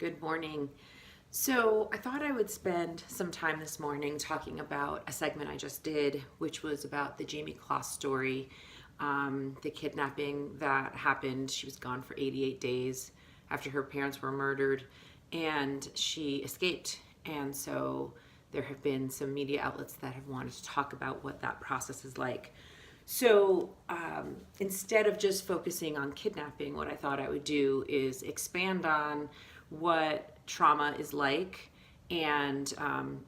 Good morning. So, I thought I would spend some time this morning talking about a segment I just did, which was about the Jamie Kloss story, the kidnapping that happened. She was gone for 88 days after her parents were murdered, and she escaped. And so, there have been some media outlets that have wanted to talk about what that process is like. So instead of just focusing on kidnapping, what I thought I would do is expand on what trauma is like and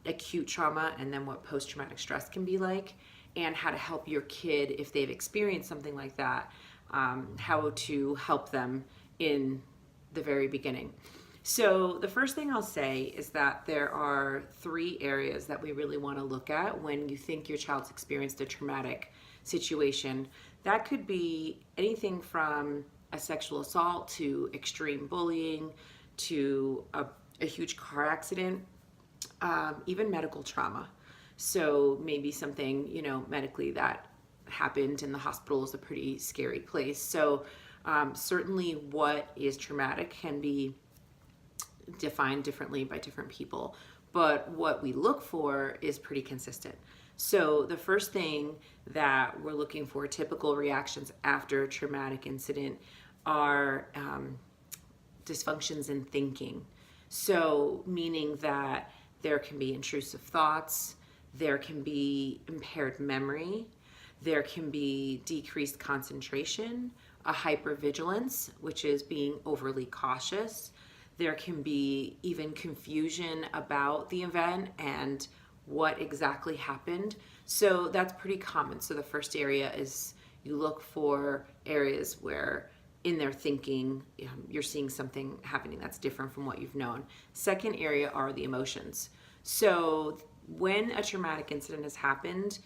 acute trauma, and then what post-traumatic stress can be like, and how to help your kid if they've experienced something like that, how to help them in the very beginning. So the first thing I'll say is that there are three areas that we really want to look at when you think your child's experienced a traumatic situation. That could be anything from a sexual assault to extreme bullying to a huge car accident, even medical trauma. So maybe something, medically that happened in the hospital is a pretty scary place. So certainly what is traumatic can be defined differently by different people, but what we look for is pretty consistent. So the first thing that we're looking for, typical reactions after a traumatic incident, are dysfunctions in thinking. So meaning that there can be intrusive thoughts, there can be impaired memory, there can be decreased concentration, a hypervigilance, which is being overly cautious. There can be even confusion about the event and what exactly happened. So that's pretty common. So the first area is you look for areas where in their thinking you're seeing something happening that's different from what you've known. Second area are the emotions. So when a traumatic incident has happened,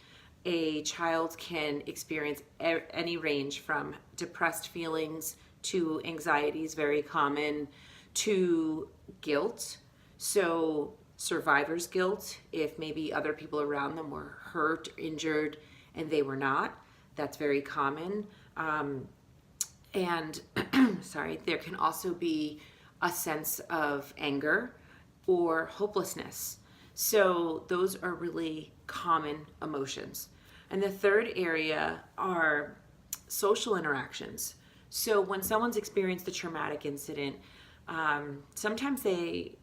a child can experience any range from depressed feelings to anxiety is very common, to guilt. So survivor's guilt, if maybe other people around them were hurt, injured, and they were not, that's very common. And sorry, there can also be a sense of anger or hopelessness. So those are really common emotions. And the third area are social interactions. So when someone's experienced a traumatic incident, sometimes they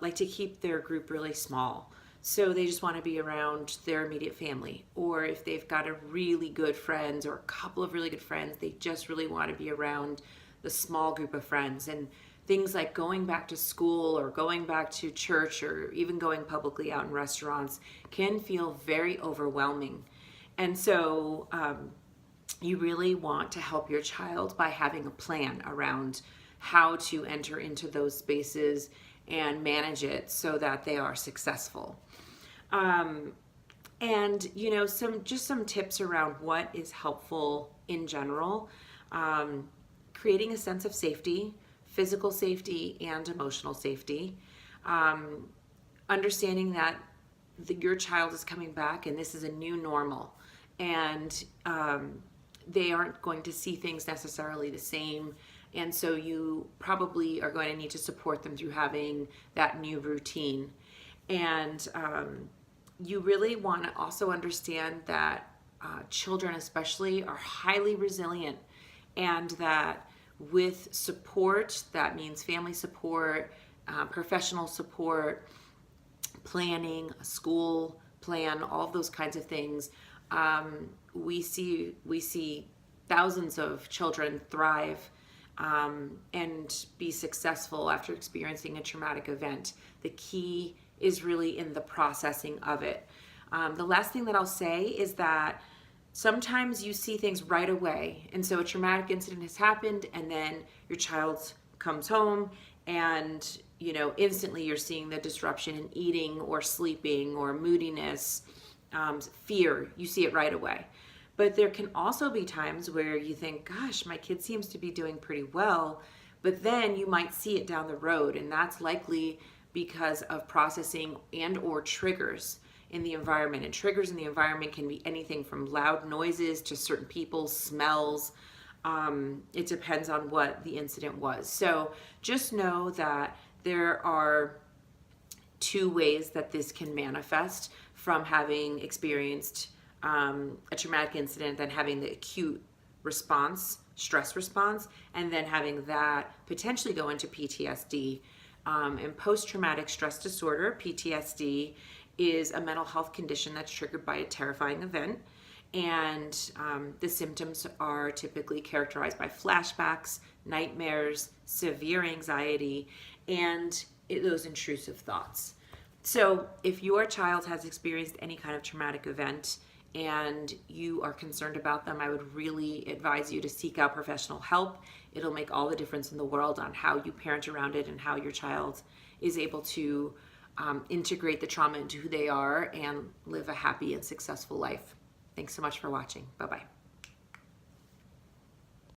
like to keep their group really small. So they just want to be around their immediate family. Or if they've got a really good friends or a couple of really good friends, they just really want to be around the small group of friends. And things like going back to school or going back to church or even going publicly out in restaurants can feel very overwhelming. And so you really want to help your child by having a plan around how to enter into those spaces and manage it so that they are successful. And some tips around what is helpful in general. Creating a sense of safety, physical safety and emotional safety. Understanding that your child is coming back and this is a new normal, and they aren't going to see things necessarily the same. And so you probably are going to need to support them through having that new routine. And you really want to also understand that children especially are highly resilient, and that with support, that means family support, professional support, planning, a school plan, all of those kinds of things, we see thousands of children thrive and be successful after experiencing a traumatic event. The key is really in the processing of it. The last thing that I'll say is that sometimes you see things right away. And so a traumatic incident has happened, and then your child comes home and instantly you're seeing the disruption in eating or sleeping or moodiness, fear. You see it right away. But there can also be times where you think, gosh, my kid seems to be doing pretty well, but then you might see it down the road, and that's likely because of processing and or triggers in the environment. And triggers in the environment can be anything from loud noises to certain people, smells. It depends on what the incident was. So just know that there are two ways that this can manifest from having experienced a traumatic incident, then having the acute response, stress response, and then having that potentially go into PTSD. And post-traumatic stress disorder, PTSD, is a mental health condition that's triggered by a terrifying event. And the symptoms are typically characterized by flashbacks, nightmares, severe anxiety, and those intrusive thoughts. So if your child has experienced any kind of traumatic event and you are concerned about them, I would really advise you to seek out professional help. It'll make all the difference in the world on how you parent around it and how your child is able to integrate the trauma into who they are and live a happy and successful life. Thanks so much for watching. Bye-bye.